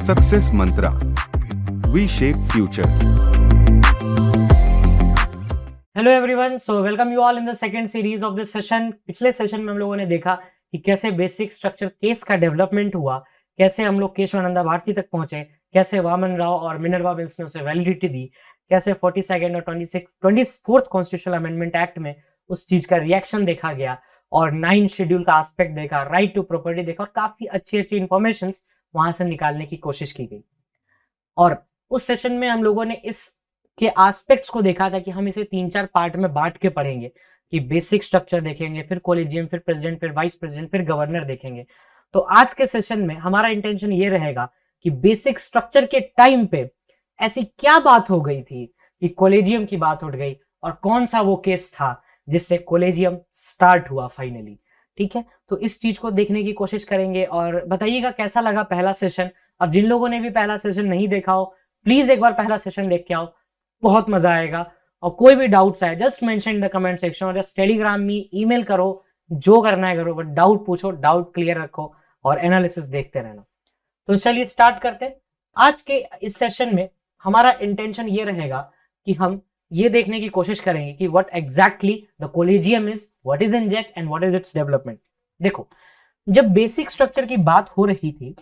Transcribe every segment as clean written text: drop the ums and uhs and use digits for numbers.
Success Mantra, V shape future. Hello everyone, so welcome you all in the second series of this session. पिछले session में हम लोगों ने देखा कि कैसे बेसिक स्ट्रक्चर केस का डेवलपमेंट हुआ, कैसे हम लोग केशवानंदा भारती तक पहुंचे, कैसे वामन राव और मिनर्वा विल्स ने उसे वैलिडिटी दी, कैसे 42nd और 24th कॉन्स्टिट्यूशनल अमेंडमेंट एक्ट में उस चीज का रिएक्शन देखा गया और 9 शेड्यूल का एस्पेक्ट देखा, राइट टू प्रॉपर्टी देखा और काफी अच्छी अच्छी इंफॉर्मेशन वहां से निकालने की कोशिश की गई। और उस सेशन में हम लोगों ने इस के एस्पेक्ट्स को देखा था कि हम इसे 3-4 पार्ट में बांट के पढ़ेंगे कि बेसिक स्ट्रक्चर देखेंगे, फिर कॉलेजियम, फिर प्रेसिडेंट, फिर वाइस प्रेसिडेंट, फिर गवर्नर देखेंगे। तो आज के सेशन में हमारा इंटेंशन ये रहेगा कि बेसिक स्ट्रक्चर के टाइम पे ऐसी क्या बात हो गई थी कि कॉलेजियम की बात उठ गई और कौन सा वो केस था जिससे कॉलेजियम स्टार्ट हुआ फाइनली। ठीक है, तो इस चीज को देखने की कोशिश करेंगे और बताइएगा कैसा लगा पहला सेशन। अब जिन लोगों ने भी पहला सेशन नहीं देखा हो, प्लीज एक बार पहला सेशन देख के आओ, बहुत मजा आएगा। और कोई भी डाउट्स आए just mention in the comment section और जस्ट टेलीग्राम में ईमेल करो, जो करना है करो, बट डाउट पूछो, डाउट क्लियर रखो और एनालिसिस देखते रहना। तो चलिए स्टार्ट करते हैं। आज के इस सेशन में हमारा इंटेंशन ये रहेगा कि हम ये देखने की कोशिश करेंगे कि what exactly the collegium is, what is inject and what is its development. देखो, जब बेसिक स्ट्रक्चर की बात हो रही थी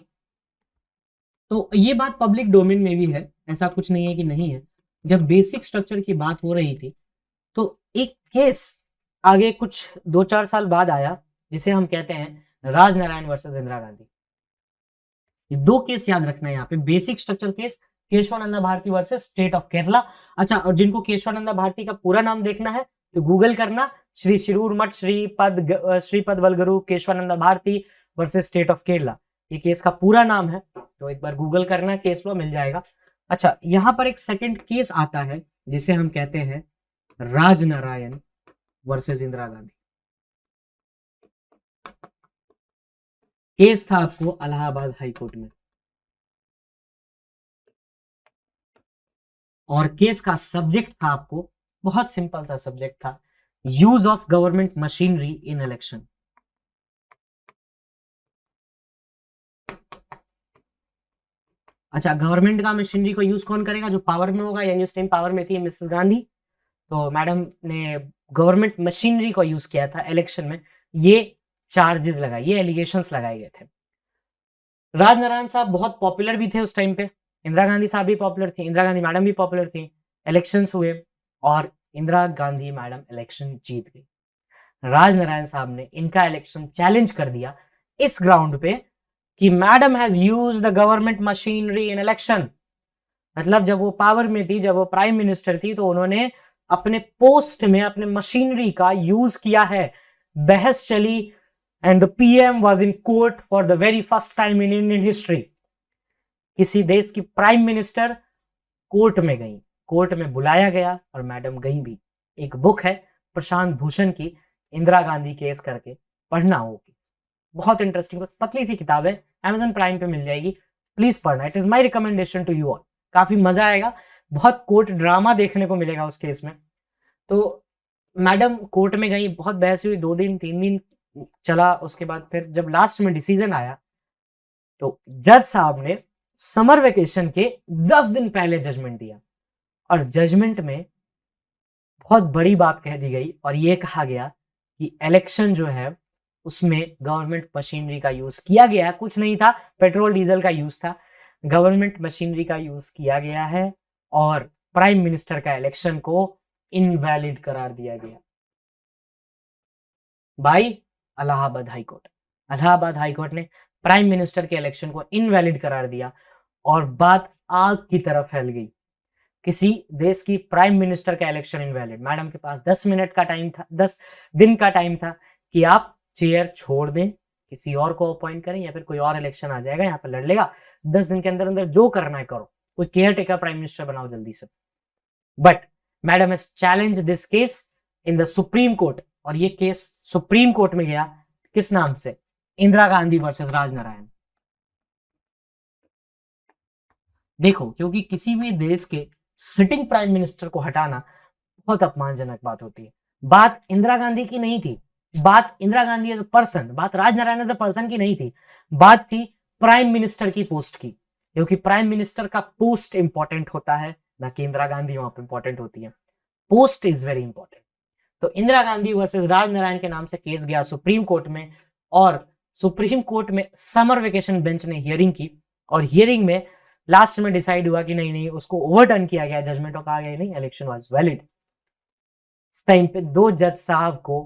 तो ये बात पब्लिक डोमेन में भी है, ऐसा कुछ नहीं है कि नहीं है। जब बेसिक स्ट्रक्चर की बात हो रही थी तो एक केस आगे कुछ 2-4 साल बाद आया जिसे हम कहते हैं राजनारायण वर्सेस इंदिरा गांधी। ये दो केस याद रखना है यहाँ पे, basic structure case, Kesavananda Bharati versus state of Kerala. अच्छा, और जिनको केशवानंदा भारती का पूरा नाम देखना है तो गूगल करना, Shri Shirur Math Shripad Valguru Keshavananda Bharati versus state of Kerala, ये केस का पूरा नाम है। तो एक बार गूगल करना, केस लॉ मिल जाएगा। अच्छा, यहां पर एक सेकंड केस आता है जिसे हम कहते हैं राजनारायण वर्सेस इंदिरा गांधी। केस था आपको इलाहाबाद हाई कोर्ट में और केस का सब्जेक्ट था आपको बहुत सिंपल सा सब्जेक्ट था, use of government machinery in election. अच्छा, गवर्नमेंट का मशीनरी को यूज कौन करेगा? जो पावर में होगा, यानी उस टाइम पावर में थी मिसेस गांधी, तो मैडम ने गवर्नमेंट मशीनरी को यूज किया था इलेक्शन में। ये चार्जेस लगाए, ये एलिगेशंस लगाए गए थे। राजनारायण साहब बहुत पॉपुलर भी थे उस टाइम पे, इंदिरा गांधी साहब भी पॉपुलर थी, इंदिरा गांधी मैडम भी पॉपुलर थी। इलेक्शंस हुए और इंदिरा गांधी मैडम इलेक्शन जीत गई। राजनारायण साहब ने इनका इलेक्शन चैलेंज कर दिया इस ग्राउंड पे कि madam has use the government machinery in election. मतलब जब वो पावर में थी, जब वो प्राइम मिनिस्टर थी, तो उन्होंने अपने पोस्ट में अपने मशीनरी का यूज किया है। बहस चली and the PM was in court for the very first time in Indian history. किसी देश की प्राइम मिनिस्टर कोर्ट में गई, कोर्ट में बुलाया गया और मैडम गई भी। एक बुक है प्रशांत भूषण की, इंदिरा गांधी केस करके, पढ़ना हो केस, बहुत इंटरेस्टिंग, पतली सी किताब है, Amazon प्राइम पे मिल जाएगी, प्लीज पढ़ना, it is my recommendation to you all. काफी मजा आएगा, बहुत कोर्ट ड्रामा देखने को मिलेगा उस केस में। तो मैडम कोर्ट में गई, बहुत बहस हुई, 2 दिन 3 दिन चला। उसके बाद फिर जब लास्ट में डिसीजन आया तो जज साहब ने समर वेकेशन के 10 दिन पहले जजमेंट दिया और जजमेंट में बहुत बड़ी बात कह दी गई और यह कहा गया कि इलेक्शन जो है उसमें गवर्नमेंट मशीनरी का यूज किया गया, कुछ नहीं था, पेट्रोल डीजल का यूज था, गवर्नमेंट मशीनरी का यूज किया गया है और प्राइम मिनिस्टर का इलेक्शन को इनवैलिड करार दिया गया by Allahabad high court. Allahabad high court ने प्राइम मिनिस्टर के इलेक्शन को इनवैलिड करार दिया और बात आग की तरफ फैल गई। किसी देश की प्राइम मिनिस्टर का इलेक्शन इनवैलिड, मैडम के पास 10 मिनट का टाइम था, 10 दिन का टाइम था कि आप चेयर छोड़ दें, किसी और को अपॉइंट करें या फिर कोई और इलेक्शन आ जाएगा, यहाँ पर लड़ लेगा, 10 दिन के अंदर अंदर जो करना है करो, कोई केयर टेकर प्राइम मिनिस्टर बनाओ जल्दी से। But madam has challenge this case in the supreme court और ये केस सुप्रीम कोर्ट में गया, किस नाम से? इंदिरा गांधी वर्सेस राजनारायण। देखो, क्योंकि किसी भी देश के सिटिंग प्राइम मिनिस्टर को हटाना बहुत अपमानजनक बात होती है। बात इंदिरा गांधी की नहीं थी, बात Indira Gandhi as a person, बात राजनारायण एज अ पर्सन की नहीं थी, बात थी प्राइम मिनिस्टर की पोस्ट की। क्योंकि प्राइम मिनिस्टर का पोस्ट इंपॉर्टेंट होता है, ना कि इंदिरा गांधी वहां पर इंपॉर्टेंट होती है। Post is very important. तो इंदिरा गांधी वर्सेस राजनारायण के नाम से केस गया सुप्रीम कोर्ट में, और सुप्रीम कोर्ट में समर वेकेशन बेंच ने हियरिंग की, और हियरिंग में लास्ट में डिसाइड हुआ कि नहीं नहीं, उसको ओवरटर्न किया गया, जजमेंट कहा गया नहीं, इलेक्शन वाज वैलिड। इस टाइम पे दो जज साहब को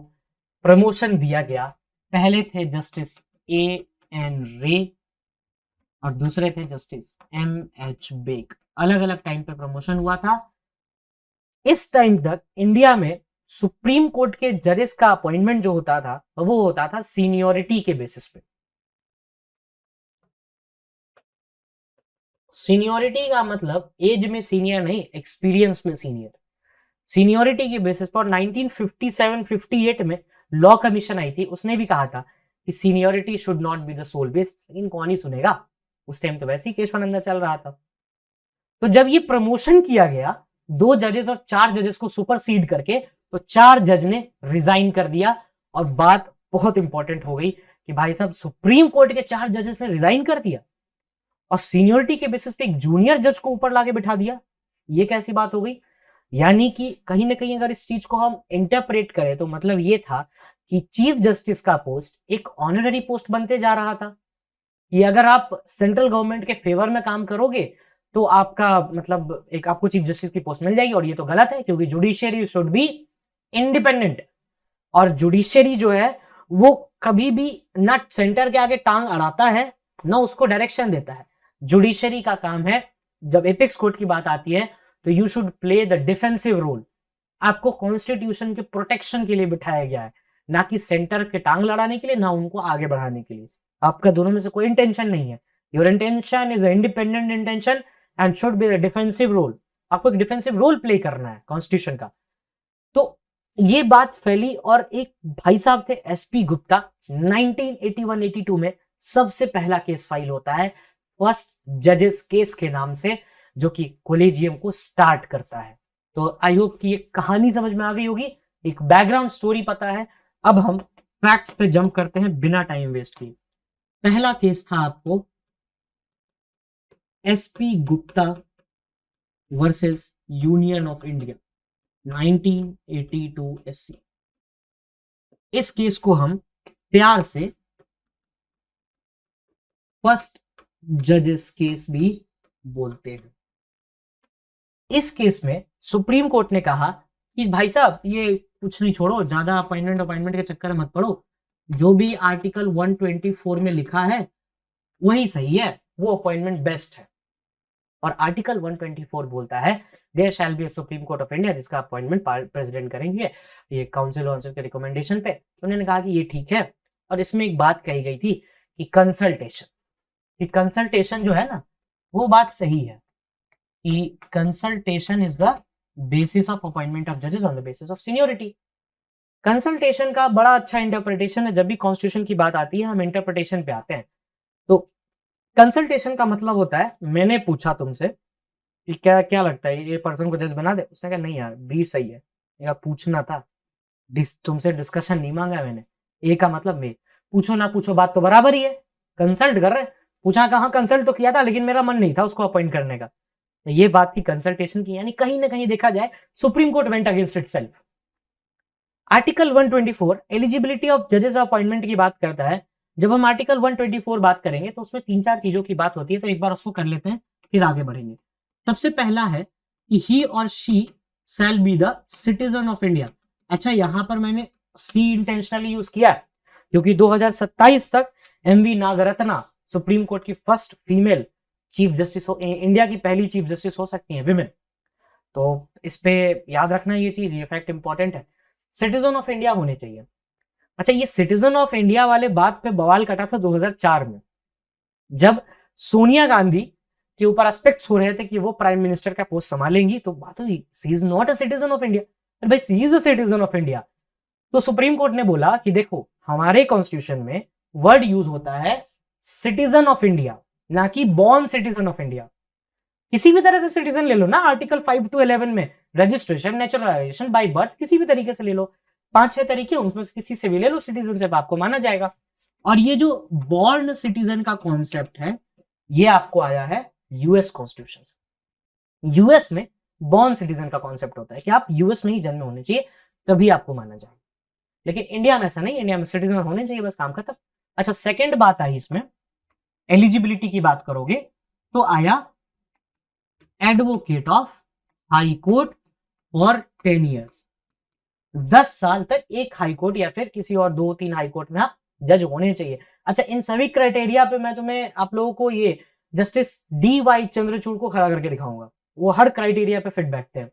प्रमोशन दिया गया। पहले थे जस्टिस A.N. रे और दूसरे थे जस्टिस M.H. बेक। अलग अलग टाइम पे प्रमोशन हुआ था। इस टाइम तक इंडिया में सुप्रीम कोर्ट के जजेस का अपॉइंटमेंट जो होता था वो होता था सीनियोरिटी के बेसिस पे। सीनियोरिटी का मतलब एज में सीनियर नहीं, एक्सपीरियंस में सीनियर। सीनियोरिटी के बेसिस पर 1957-58 में लॉ कमीशन आई थी, उसने भी कहा था कि seniority should not be the sole base. लेकिन कौन ही सुनेगा, उस टाइम तो वैसे ही केशवानंदा चल रहा था। तो जब ये प्रमोशन किया गया 2 जजेस और 4 जजेस को सुपरसीड करके, तो 4 जज ने रिजाइन कर दिया। और बात बहुत इंपॉर्टेंट हो गई कि भाई साहब सुप्रीम कोर्ट के 4 जजेस ने रिजाइन कर दिया और सीनियोरिटी के बेसिस पे एक जूनियर जज को ऊपर लाके बिठा दिया। ये कैसी बात हो गई? यानी कि कहीं ना कहीं अगर इस चीज को हम इंटरप्रेट करें तो मतलब ये था कि चीफ जस्टिस का पोस्ट एक ऑनररी पोस्ट बनते जा रहा था, कि अगर आप सेंट्रल गवर्नमेंट के फेवर में काम करोगे तो आपका मतलब एक आपको चीफ जस्टिस की पोस्ट मिल जाएगी। और ये तो गलत है, क्योंकि जुडिशियरी शुड बी इंडिपेंडेंट, और जुडिशियरी जो है वो कभी भी ना सेंटर के आगे टांग अड़ाता है ना उसको डायरेक्शन देता है। जुडिशियरी का काम है, जब एपेक्स कोर्ट की बात आती है तो you should play the defensive role. आपको कॉन्स्टिट्यूशन के प्रोटेक्शन के लिए बिठाया गया है, ना कि सेंटर के टांग लड़ाने के लिए, ना उनको आगे बढ़ाने के लिए। आपका दोनों में से कोई इंटेंशन नहीं है। Your intention is independent intention and should be the defensive role. आपको एक डिफेंसिव रोल प्ले करना है कॉन्स्टिट्यूशन का। तो ये बात फैली, और एक भाई साहब थे SP गुप्ता, 1981-82 में सबसे पहला केस फाइल होता है फर्स्ट जजेस केस के नाम से, जो कि कोलेजियम को स्टार्ट करता है। तो आई होप कि ये कहानी समझ में आ गई होगी, एक बैकग्राउंड स्टोरी पता है। अब हम फैक्ट्स पे जंप करते हैं बिना टाइम वेस्ट किए। पहला केस था आपको SP Gupta versus union of India 1982 SC। इस केस को हम प्यार से फर्स्ट जजेस केस भी बोलते हैं। इस केस में सुप्रीम कोर्ट ने कहा कि भाई साहब ये कुछ नहीं, छोड़ो, ज्यादा अपॉइंटमेंट के चक्कर में मत पड़ो, जो भी आर्टिकल 124 में लिखा है वही सही है, वो अपॉइंटमेंट बेस्ट है। और आर्टिकल 124 बोलता है there shall be supreme court of India, जिसका अपॉइंटमेंट प्रेसिडेंट करेंगे, ये काउंसिल वाउंसिल के रिकमेंडेशन पे। उन्होंने कहा कि ये ठीक है। और इसमें एक बात कही गई थी कि कंसल्टेशन जो है ना, वो बात सही है कि consultation is the basis of appointment of जजेस on the basis of seniority. Consultation का बड़ा अच्छा इंटरप्रिटेशन है। जब भी कॉन्स्टिट्यूशन की बात आती है हम इंटरप्रिटेशन पे आते हैं। तो कंसल्टेशन का मतलब होता है, मैंने पूछा तुमसे कि क्या क्या लगता है ये पर्सन को जज बना दे, उसने कहा नहीं यार बी सही है। या पूछना था, तुमसे डिस्कशन नहीं मांगा मैंने। ए का मतलब मैं, पूछो ना पूछो बात तो बराबर ही है, कंसल्ट कर रहे। पूछा कहा, कंसल्ट तो किया था लेकिन मेरा मन नहीं था उसको अपॉइंट करने का। तो ये बात थी कंसल्टेशन की। यानी कहीं ना कहीं देखा जाए supreme court went against itself. Article 124 eligibility of जजेस अपॉइंटमेंट की बात करता है। जब हम आर्टिकल 124 बात करेंगे तो उसमें 3-4 चीजों की बात होती है, तो एक बार उसको कर लेते हैं फिर आगे बढ़ेंगे। सबसे पहला है कि ही और she shall be the citizen of India. अच्छा, यहां पर मैंने सी इंटेंशनली यूज किया है क्योंकि 2027 तक MV नागरत्ना सुप्रीम कोर्ट की फर्स्ट फीमेल चीफ जस्टिस हो, इंडिया की पहली चीफ जस्टिस हो सकती है विमेन। तो इस पे याद रखना ये चीज, ये फैक्ट इंपॉर्टेंट है। सिटीजन ऑफ इंडिया होने चाहिए। अच्छा, ये सिटीजन ऑफ इंडिया वाले बात पे बवाल कटा था 2004 में, जब सोनिया गांधी के ऊपर एस्पेक्ट्स हो रहे थे कि वो प्राइम मिनिस्टर का पोस्ट संभालेंगी। तो बात हुई she is not a citizen of India. भाई she is a citizen of India. तो सुप्रीम कोर्ट ने बोला कि देखो हमारे कॉन्स्टिट्यूशन में वर्ड यूज होता है सिटीजन ऑफ इंडिया, ना कि बॉर्न सिटीजन ऑफ इंडिया। किसी भी तरह से सिटीजन ले लो ना, आर्टिकल 5 to 11 में रजिस्ट्रेशन, नेचुरलाइजेशन, बाय बर्थ, किसी भी तरीके से ले लो, 5-6 तरीके, उनमें से किसी से भी ले लो, सिटीजनशिप आपको माना जाएगा। और ये जो बॉर्न सिटीजन का कॉन्सेप्ट है ये आपको आया है यूएस कॉन्स्टिट्यूशन से। यूएस में बॉर्न सिटीजन का कॉन्सेप्ट होता है कि आप यूएस में ही जन्म होने चाहिए तभी आपको माना जाए, लेकिन इंडिया में ऐसा नहीं, इंडिया में सिटीजन होने चाहिए, बस काम खत्म। अच्छा, सेकंड बात आई इसमें, एलिजिबिलिटी की बात करोगे तो आया advocate of high court for 10 years, 10 साल तक एक हाई कोर्ट या फिर किसी और 2-3 हाई कोर्ट में आप जज होने चाहिए। अच्छा, इन सभी क्राइटेरिया पे मैं तुम्हें आप लोगों को ये जस्टिस डी वाई चंद्रचूड़ को खड़ा करके दिखाऊंगा, वो हर क्राइटेरिया पे फिट बैठते हैं।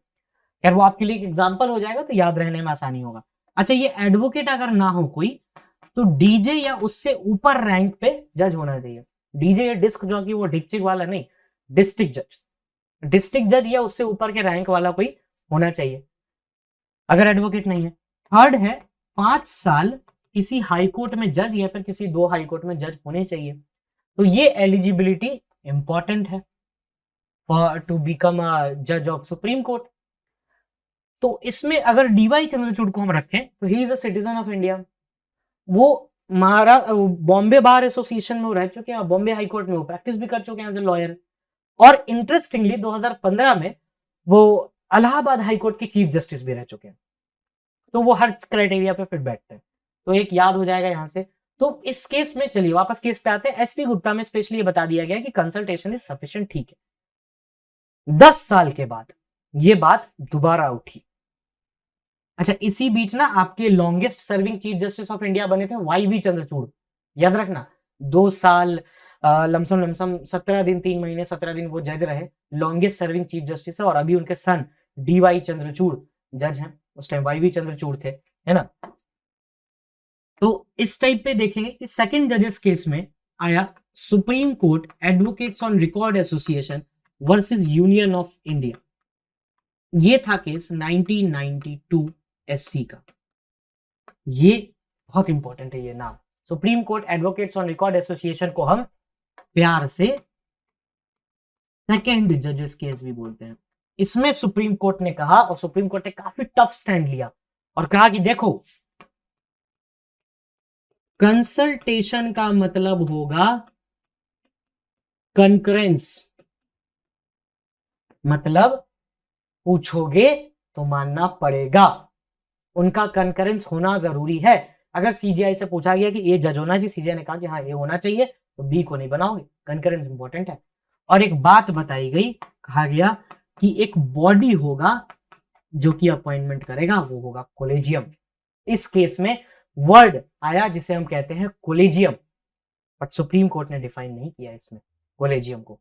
यार वो आपके लिए एक एग्जाम्पल हो जाएगा तो याद रहने में आसानी होगा। अच्छा, ये एडवोकेट अगर ना हो कोई तो डीजे या उससे ऊपर रैंक पे जज होना चाहिए। डीजे या डिस्क जो कि वो डिस्ट्रिक्ट वाला नहीं, डिस्ट्रिक्ट जज, डिस्ट्रिक्ट जज या उससे ऊपर के रैंक वाला कोई होना चाहिए अगर एडवोकेट नहीं है। थर्ड है 5 साल किसी हाई कोर्ट में जज या फिर किसी 2 हाई कोर्ट में जज होने चाहिए। तो ये एलिजिबिलिटी इंपॉर्टेंट है फॉर टू बिकम अ जज ऑफ सुप्रीम कोर्ट। तो इसमें अगर डीवाई चंद्रचूड़ को हम रखें तो he is a citizen of India. वो बॉम्बे बार एसोसिएशन में वो रह चुके हैं, बॉम्बे हाई कोर्ट में वो प्रैक्टिस भी कर चुके हैं एज ए लॉयर, और इंटरेस्टिंगली 2015 में वो इलाहाबाद हाई कोर्ट के चीफ जस्टिस भी रह चुके हैं। तो वो हर क्राइटेरिया पे फिट बैठते हैं, तो एक याद हो जाएगा यहां से। तो इस केस में चलिए वापस केस पे आते हैं। एसपी गुप्ता में स्पेशली ये बता दिया गया कि कंसल्टेशन इज सफिशिएंट, ठीक है। 10 साल के बाद ये बात दोबारा उठी। अच्छा, इसी बीच ना आपके longest serving chief justice of India बने थे वाई वी चंद्रचूड़, याद रखना। 2 साल लमसम 17 दिन 3 महीने 17 दिन वो जज रहे, लॉन्गेस्ट सर्विंग चीफ जस्टिस है। और अभी उनके सन डी वाई चंद्रचूड़ जज हैं, उस टाइम वाई वी चंद्रचूड़ थे, है ना। तो इस टाइप पे देखेंगे कि सेकंड जजेस केस में आया supreme court advocates on record association versus union of India. ये था केस 1992 एससी का। ये बहुत इंपॉर्टेंट है ये नाम, supreme court advocates on record association को हम प्यार से सेकंड जजेस केस भी बोलते हैं। इसमें सुप्रीम कोर्ट ने कहा, और सुप्रीम कोर्ट ने काफी टफ स्टैंड लिया और कहा कि देखो, कंसल्टेशन का मतलब होगा कंकरेंस, मतलब पूछोगे तो मानना पड़ेगा, उनका कंकरेंस होना जरूरी है। अगर सीजीआई से पूछा गया कि ये जज होना चाहिए, सीजीआई ने कहा कि हाँ ये होना चाहिए, तो बी को नहीं बनाओगे, कंकरेंस इंपॉर्टेंट है। और एक बात बताई गई, कहा गया कि एक बॉडी होगा जो कि अपॉइंटमेंट करेगा, वो होगा कोलेजियम। इस केस में वर्ड आया जिसे हम कहते हैं कोलेजियम, बट सुप्रीम कोर्ट ने डिफाइन नहीं किया इसमें कोलेजियम को।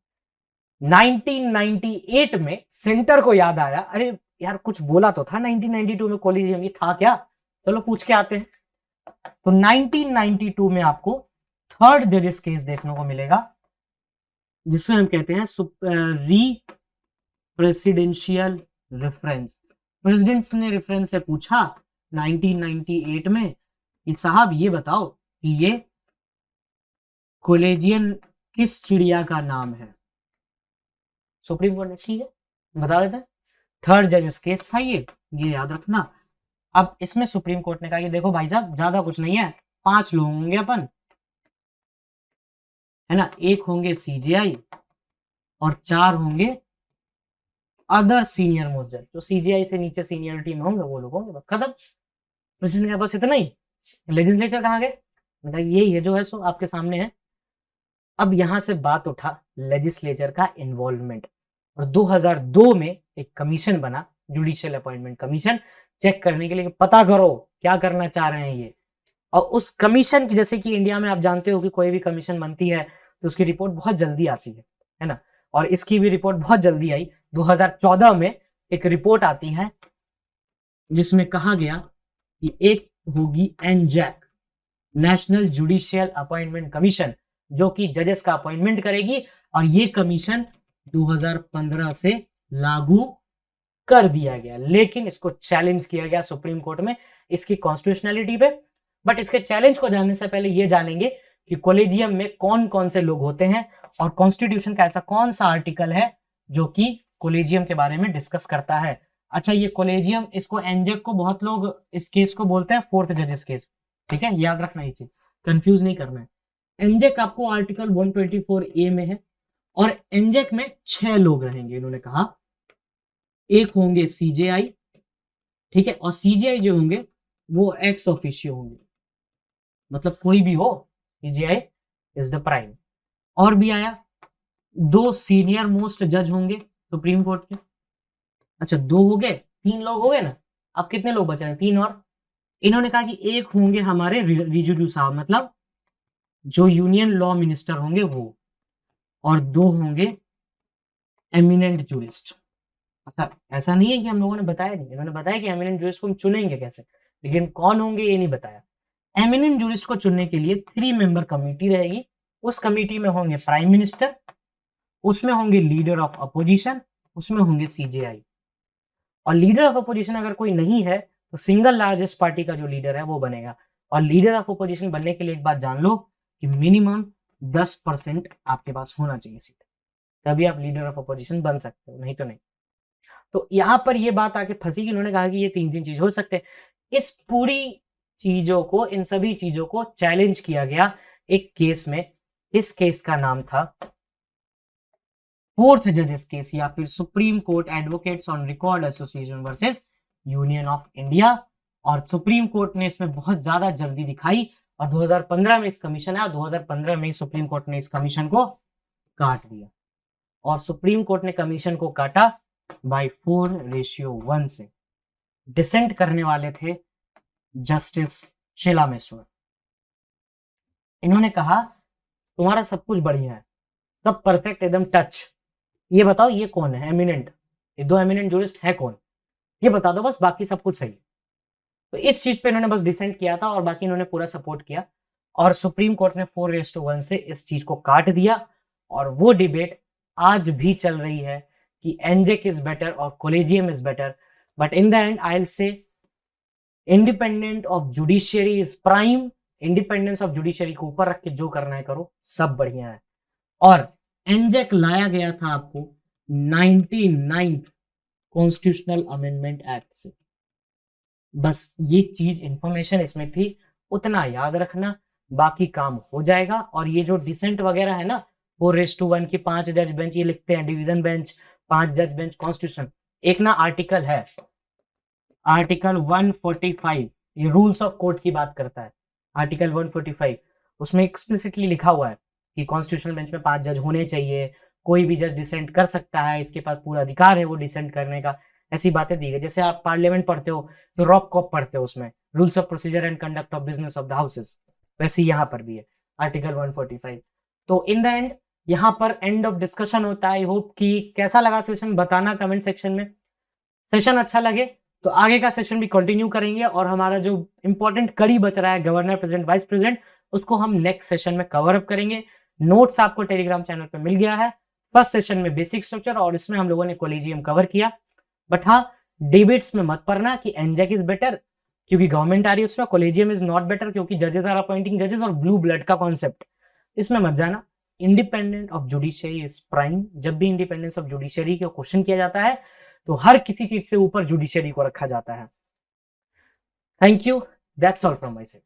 1998 में सेंटर को याद आया, अरे यार कुछ बोला तो था 1992 में कोलेजियम, ये था क्या, चलो पूछ के आते हैं। तो 1992 में आपको थर्ड जजेस केस देखने को मिलेगा जिसमें हम कहते हैं री प्रेसिडेंशियल रेफरेंस। प्रेसिडेंट्स ने रेफरेंस से पूछा 1998 में कि साहब ये बताओ कि ये कोलेजियन किस चिड़िया का नाम है। सुप्रीम कोर्ट ने ठीक है बता देते हैं, थर्ड जजेस केस था ये याद रखना। अब इसमें सुप्रीम कोर्ट ने कहा कि देखो भाई साहब ज्यादा कुछ नहीं है, 5 लोग होंगे अपन, है ना, 1 होंगे सीजीआई और 4 होंगे अदर सीनियर मोस्ट जज, जो सीजीआई से नीचे सीनियरिटी में होंगे वो लोग होंगे, बस खत्म। प्रेसिडेंट के पास इतना ही, लेजिस्लेचर कहाँ गए, मतलब यही है जो है सो आपके सामने है। अब यहां से बात उठा लेजिस्लेचर का इन्वॉल्वमेंट, और 2002 में एक कमीशन बना, जुडिशियल अपॉइंटमेंट कमीशन, चेक करने के लिए पता करो क्या करना चाह रहे हैं ये। और उस कमीशन की, जैसे कि इंडिया में आप जानते हो कि कोई भी कमीशन बनती है तो उसकी रिपोर्ट बहुत जल्दी आती है ना, और इसकी भी रिपोर्ट बहुत जल्दी आई। 2014 में एक रिपोर्ट आती है जिसमें कहा गया कि एक होगी एनजैक, नेशनल जुडिशियल अपॉइंटमेंट कमीशन, जो कि जजेस का अपॉइंटमेंट करेगी, और ये कमीशन 2015 से लागू कर दिया गया, लेकिन इसको चैलेंज किया गया सुप्रीम कोर्ट में इसकी कॉन्स्टिट्यूशनैलिटी पे। बट इसके चैलेंज को जानने से पहले ये जानेंगे कि कॉलेजियम में कौन कौन से लोग होते हैं और कॉन्स्टिट्यूशन का ऐसा कौन सा आर्टिकल है जो कि कॉलेजियम के बारे में डिस्कस करता है। अच्छा, ये कॉलेजियम, इसको एनजेक को बहुत लोग इस केस को बोलते हैं फोर्थ जजेस केस, ठीक है, याद रखना ये चीज, कंफ्यूज नहीं करना है। एनजेक आपको आर्टिकल 124A में है, और एनजेक में 6 लोग रहेंगे इन्होंने कहा। एक होंगे सीजेआई, ठीक है, और सीजेआई जो होंगे वो एक्स ऑफिशियो होंगे, मतलब कोई भी हो, सीजेआई इज द प्राइम। और भी आया, 2 सीनियर मोस्ट जज होंगे सुप्रीम कोर्ट के। अच्छा 2 हो गए, 3 लोग हो गए ना, अब कितने लोग बचे हैं? 3 और। इन्होंने कहा कि एक होंगे हमारे रिजिजू साहब, मतलब जो यूनियन लॉ मिनिस्टर होंगे वो, और 2 होंगे एमिनेंट जूरिस्ट। अच्छा ऐसा नहीं है कि हम लोगों ने बताया नहीं, इन्होंने बताया कि एमिनेंट जूरिस्ट को हम चुनेंगे कैसे, लेकिन कौन होंगे ये नहीं बताया। एमिनेंट जूरिस्ट को चुनने के लिए 3 मेंबर कमेटी रहेगी। उस कमेटी में होंगे प्राइम मिनिस्टर, उसमें होंगे लीडर ऑफ अपोजिशन, उसमें होंगे सीजेआई। और लीडर ऑफ अपोजिशन अगर कोई नहीं है तो सिंगल लार्जेस्ट पार्टी का जो लीडर है वो बनेगा। और लीडर ऑफ अपोजिशन बनने के लिए एक बात जान लो कि मिनिमम 10% आपके पास होना चाहिए सीट, तभी आप लीडर ऑफ अपोजिशन बन सकते हो, नहीं तो नहीं। तो यहां पर ये बात आके फंसी कि उन्होंने कहा कि ये 3 चीज हो सकते हैं। इस पूरी चीजों को, इन सभी चीजों को चैलेंज किया गया एक केस में। इस केस का नाम था 4th जजेस केस, या फिर supreme court advocates on record association versus union of India. और सुप्रीम कोर्ट ने इसमें बहुत ज्यादा जल्दी दिखाई और 2015 में इस कमीशन आया। 2015 में सुप्रीम कोर्ट ने इस कमीशन को काट दिया, और सुप्रीम कोर्ट ने कमीशन को काटा बाय 4:1 से। डिसेंट करने वाले थे जस्टिस शीला मिश्रा। इन्होंने कहा तुम्हारा सब कुछ बढ़िया है, सब परफेक्ट, एकदम टच, ये बताओ ये कौन है एमिनेंट, ये 2 एमिनेंट जूरिस्ट है कौन, ये बता दो बस, बाकी सब कुछ सही है। तो इस चीज पे इन्होंने बस डिसेंट किया था और बाकी इन्होंने पूरा सपोर्ट किया, और सुप्रीम कोर्ट ने 4:1 से इस चीज को काट दिया। और वो डिबेट आज भी चल रही है कि एनजेक इज बेटर और collegium is better, but in the and I will say independent of judiciary is prime. Independence of judiciary को ऊपर रख के जो करना है करो, सब बढ़िया है। और एनजेक लाया गया था आपको 99th कॉन्स्टिट्यूशनल अमेंडमेंट एक्ट से। बस ये चीज इंफॉर्मेशन इसमें थी, उतना याद रखना, बाकी काम हो जाएगा। और ये जो डिसेंट वगैरह है ना, 4:1 की 5 जज बेंच, ये लिखते हैं डिवीजन बेंच, 5 जज बेंच कॉन्स्टिट्यूशन। एक ना आर्टिकल है, आर्टिकल 145, ये रूल्स ऑफ कोर्ट की बात करता है। आर्टिकल 145 उसमें एक्सप्लिसिटली लिखा हुआ है कि कॉन्स्टिट्यूशनल बेंच में 5 जज होने चाहिए, कोई भी जज डिसेंट कर सकता है, इसके पास पूरा अधिकार है वो डिसेंट करने का, ऐसी बातें दी गई। जैसे आप पार्लियामेंट पढ़ते हो तो रॉब कॉप पढ़ते हो, उसमें rules of procedure and conduct of business of the houses, वैसे यहाँ पर भी है आर्टिकल 145। तो इन द एंड यहाँ पर एंड ऑफ डिस्कशन होता है। आई होप कि कैसा लगा सेशन बताना कमेंट सेक्शन में। सेशन अच्छा लगे तो आगे का सेशन भी कंटिन्यू करेंगे, और हमारा जो इंपॉर्टेंट कड़ी बच रहा है गवर्नर, प्रेसिडेंट, वाइस प्रेसिडेंट, उसको हम नेक्स्ट सेशन में कवर अप करेंगे। नोट्स आपको टेलीग्राम चैनल पे मिल गया है। फर्स्ट सेशन में बेसिक स्ट्रक्चर, और इसमें हम लोगों ने कोलेजियम कवर किया। बट हाँ, डिबेट्स में मत पढ़ना कि एनजेक इज बेटर क्योंकि गवर्नमेंट आ रही है उसमें, कोलेजियम इज नॉट बेटर क्योंकि जजेस आर अपॉइंटिंग जजेस, और ब्लू ब्लड का कॉन्सेप्ट, इसमें मत जाना। Independent of judiciary is prime. जब भी इंडिपेंडेंस ऑफ जुडिशियरी को क्वेश्चन किया जाता है तो हर किसी चीज से ऊपर जुडिशियरी को रखा जाता है। Thank you, that's all from my side.